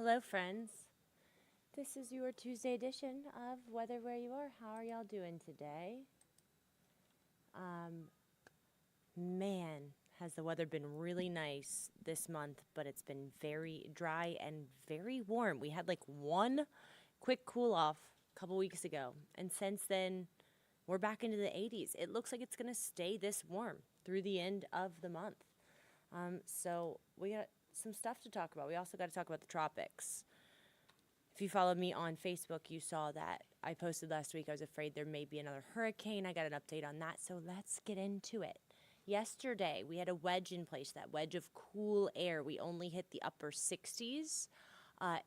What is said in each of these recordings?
Hello, friends. This is your Tuesday edition of Weather Where You Are. How are y'all doing today? Man, has the weather been really nice this month, but it's been very dry and very warm. We had like one quick cool off a couple weeks ago, and since then, we're back into the 80s. It looks like it's going to stay this warm through the end of the month. So we got some stuff to talk about. We also got to talk about the tropics. If you followed me on Facebook, you saw that I posted last week. I was afraid there may be another hurricane. I got an update on that, so let's get into it. Yesterday, we had a wedge in place, that wedge of cool air. We only hit the upper 60s.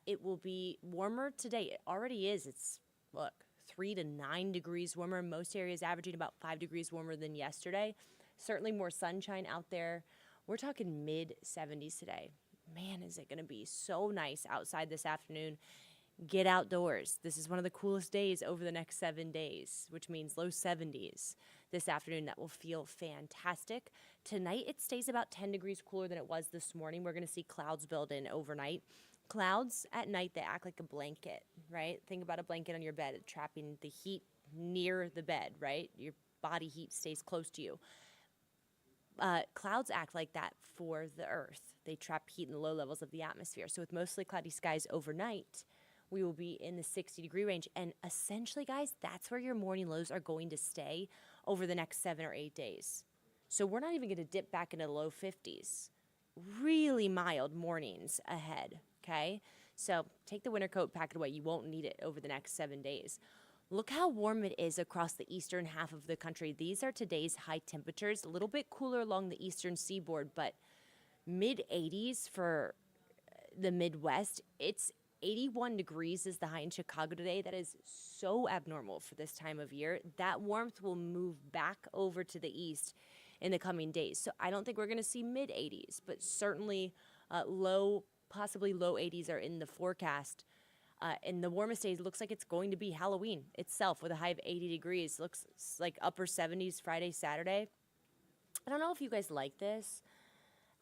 It will be warmer today. It already is. It's, look, 3 to 9 degrees warmer. Most areas averaging about 5 degrees warmer than yesterday. Certainly more sunshine out there. We're talking mid-70s today. Man, is it going to be so nice outside this afternoon. Get outdoors. This is one of the coolest days over the next 7 days, which means low 70s this afternoon. That will feel fantastic. Tonight, it stays about 10 degrees cooler than it was this morning. We're going to see clouds build in overnight. Clouds at night, they act like a blanket, right? Think about a blanket on your bed, trapping the heat near the bed, right? Your body heat stays close to you. Clouds act like that for the earth. They trap heat in the low levels of the atmosphere. So with mostly cloudy skies overnight, we will be in the 60-degree range. And essentially, guys, that's where your morning lows are going to stay over the next 7 or 8 days. So we're not even going to dip back into the low 50s. Really mild mornings ahead, okay? So take the winter coat, pack it away. You won't need it over the next 7 days. Look how warm it is across the eastern half of the country. These are today's high temperatures. A little bit cooler along the eastern seaboard, but mid-80s for the Midwest. It's 81 degrees is the high in Chicago today. That is so abnormal for this time of year. That warmth will move back over to the east in the coming days. So I don't think we're going to see mid-80s, but certainly possibly low 80s are in the forecast. And the warmest days looks like it's going to be Halloween itself with a high of 80 degrees. Looks like upper 70s Friday, Saturday. I don't know if you guys like this.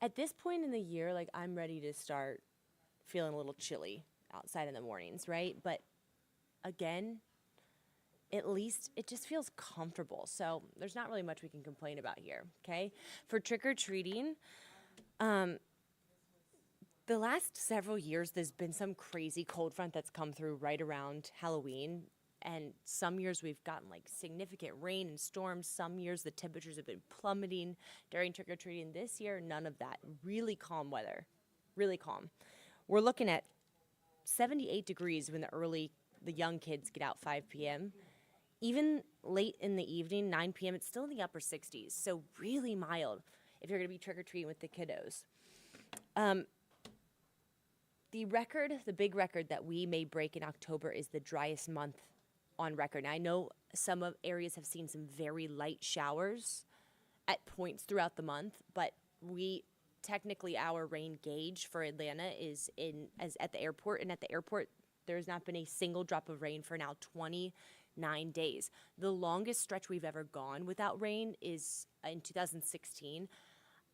At this point in the year, like, I'm ready to start feeling a little chilly outside in the mornings, right? But again, at least it just feels comfortable. So there's not really much we can complain about here, okay? For trick-or-treating, the last several years, there's been some crazy cold front that's come through right around Halloween. And some years we've gotten like significant rain and storms. Some years the temperatures have been plummeting during trick-or-treating. This year, none of that. Really calm weather. Really calm. We're looking at 78 degrees when the young kids get out 5 p.m. Even late in the evening, 9 p.m., it's still in the upper 60s. So really mild if you're going to be trick-or-treating with the kiddos. The big record that we may break in October is the driest month on record. Now, I know some areas have seen some very light showers at points throughout the month, but technically our rain gauge for Atlanta is at the airport, and at the airport there's not been a single drop of rain for now 29 days. The longest stretch we've ever gone without rain is in 2016.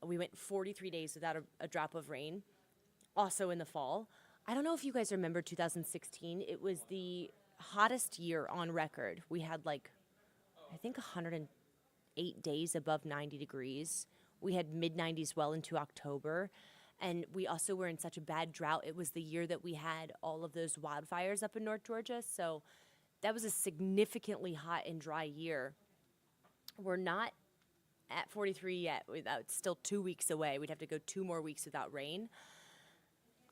We went 43 days without a drop of rain. Also in the fall. I don't know if you guys remember 2016. It was the hottest year on record. We had I think 108 days above 90 degrees. We had mid-90s well into October. And we also were in such a bad drought. It was the year that we had all of those wildfires up in North Georgia. So that was a significantly hot and dry year. We're not at 43 yet. It's still 2 weeks away. We'd have to go 2 more weeks without rain.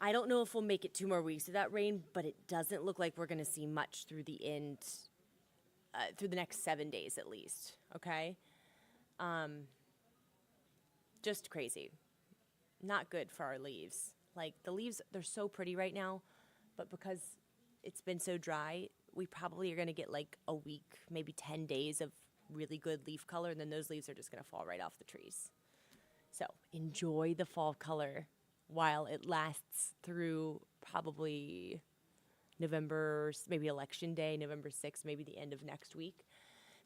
I don't know if we'll make it 2 more weeks without rain, but it doesn't look like we're going to see much through the next 7 days at least, okay? Just crazy. Not good for our leaves. Like, the leaves, they're so pretty right now, but because it's been so dry, we probably are going to get like a week, maybe 10 days of really good leaf color, and then those leaves are just going to fall right off the trees. So enjoy the fall color while it lasts through probably November, maybe Election Day, November 6th, maybe the end of next week.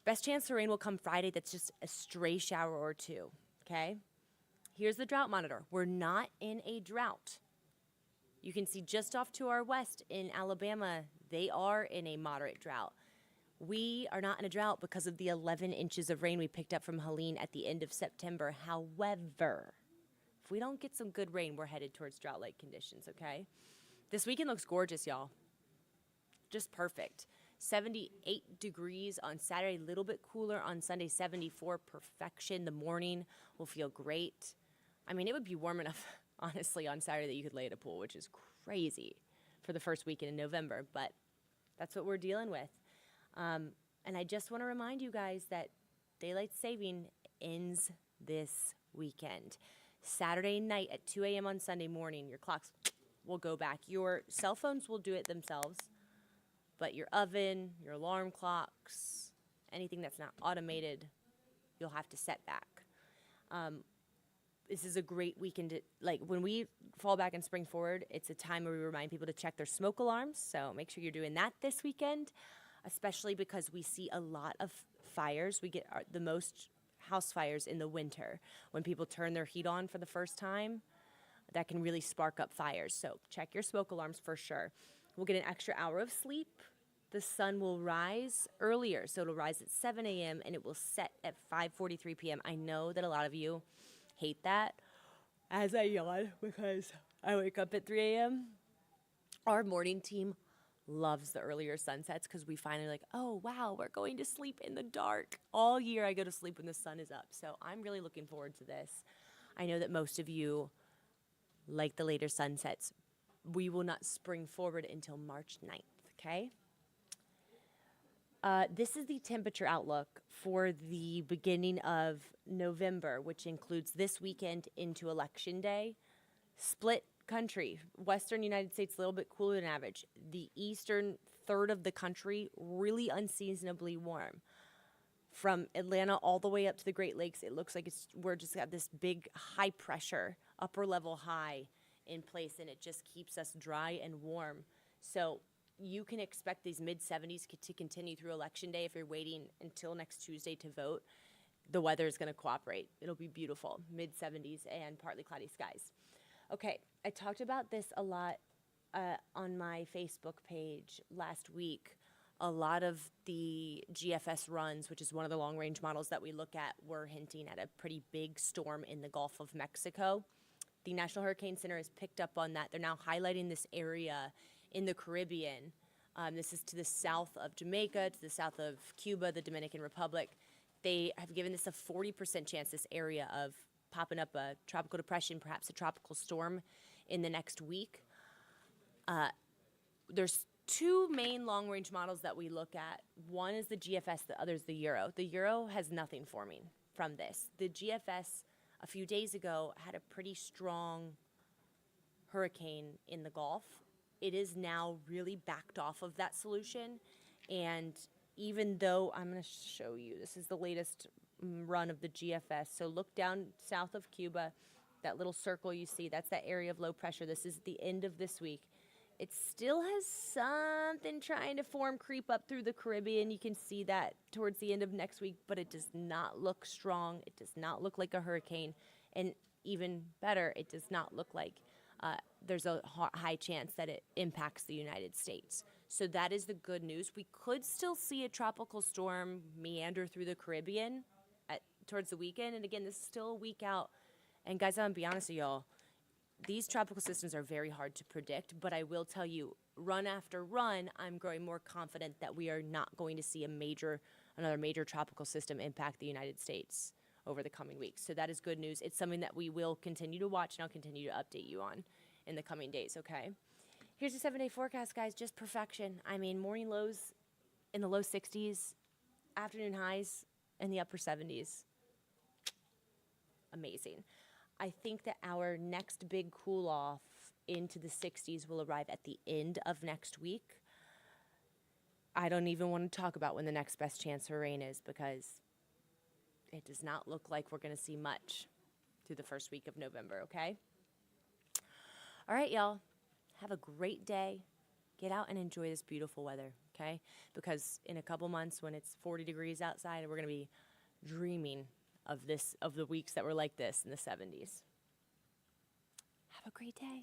Best chance for rain will come Friday. That's just a stray shower or two, okay? Here's the drought monitor. We're not in a drought. You can see just off to our west in Alabama, they are in a moderate drought. We are not in a drought because of the 11 inches of rain we picked up from Helene at the end of September. However, if we don't get some good rain, we're headed towards drought-like conditions, okay? This weekend looks gorgeous, y'all. Just perfect. 78 degrees on Saturday, a little bit cooler on Sunday, 74, perfection. The morning will feel great. I mean, it would be warm enough, honestly, on Saturday that you could lay at a pool, which is crazy for the first weekend in November, but that's what we're dealing with. And I just want to remind you guys that daylight saving ends this weekend. Saturday night at 2 a.m. on Sunday morning, your clocks will go back. Your cell phones will do it themselves, but your oven, your alarm clocks, anything that's not automated, you'll have to set back. This is a great weekend. Like when we fall back and spring forward, it's a time where we remind people to check their smoke alarms. So make sure you're doing that this weekend, especially because we see a lot of fires. We get the most house fires in the winter when people turn their heat on for the first time. That can really spark up fires. So check your smoke alarms for sure. We'll get an extra hour of sleep. The sun will rise earlier, so it'll rise at 7 a.m. and it will set at 5:43 p.m. I know that a lot of you hate that as I yawn because I wake up at 3 a.m. Our morning team loves the earlier sunsets because we finally like, oh, wow, we're going to sleep in the dark. All year I go to sleep when the sun is up. So I'm really looking forward to this. I know that most of you like the later sunsets. We will not spring forward until March 9th, okay? This is the temperature outlook for the beginning of November, which includes this weekend into Election Day. Split country. Western United States, a little bit cooler than average. The eastern third of the country, really unseasonably warm. From Atlanta all the way up to the Great Lakes, it looks like we're just got this big high pressure, upper level high in place, and it just keeps us dry and warm. So you can expect these mid-70s to continue through Election Day if you're waiting until next Tuesday to vote. The weather is going to cooperate. It'll be beautiful, mid-70s and partly cloudy skies. Okay, I talked about this a lot on my Facebook page last week. A lot of the GFS runs, which is one of the long-range models that we look at, were hinting at a pretty big storm in the Gulf of Mexico. The National Hurricane Center has picked up on that. They're now highlighting this area in the Caribbean. This is to the south of Jamaica, to the south of Cuba, the Dominican Republic. They have given this a 40% chance, this area, of popping up a tropical depression, perhaps a tropical storm in the next week. There's two main long-range models that we look at. One is the GFS, the other is the Euro. The Euro has nothing forming from this. The GFS a few days ago had a pretty strong hurricane in the Gulf. It is now really backed off of that solution, and even though I'm going to show you, this is the latest run of the GFS. So look down south of Cuba, that little circle you see, that's that area of low pressure. This is the end of this week. It still has something trying to creep up through the Caribbean. You can see that towards the end of next week, but it does not look strong. It does not look like a hurricane. And even better, it does not look like there's a high chance that it impacts the United States. So that is the good news. We could still see a tropical storm meander through the Caribbean towards the weekend. And again, this is still a week out. And guys, I'm going to be honest with y'all. These tropical systems are very hard to predict, but I will tell you, run after run, I'm growing more confident that we are not going to see another major tropical system impact the United States over the coming weeks. So that is good news. It's something that we will continue to watch, and I'll continue to update you on in the coming days, okay? Here's the 7-day forecast, guys, just perfection. I mean, morning lows in the low 60s, afternoon highs in the upper 70s. Amazing. I think that our next big cool-off into the 60s will arrive at the end of next week. I don't even want to talk about when the next best chance for rain is because it does not look like we're going to see much through the first week of November, okay? All right, y'all. Have a great day. Get out and enjoy this beautiful weather, okay? Because in a couple months when it's 40 degrees outside, we're going to be dreaming of the weeks that were like this in the 70s. Have a great day.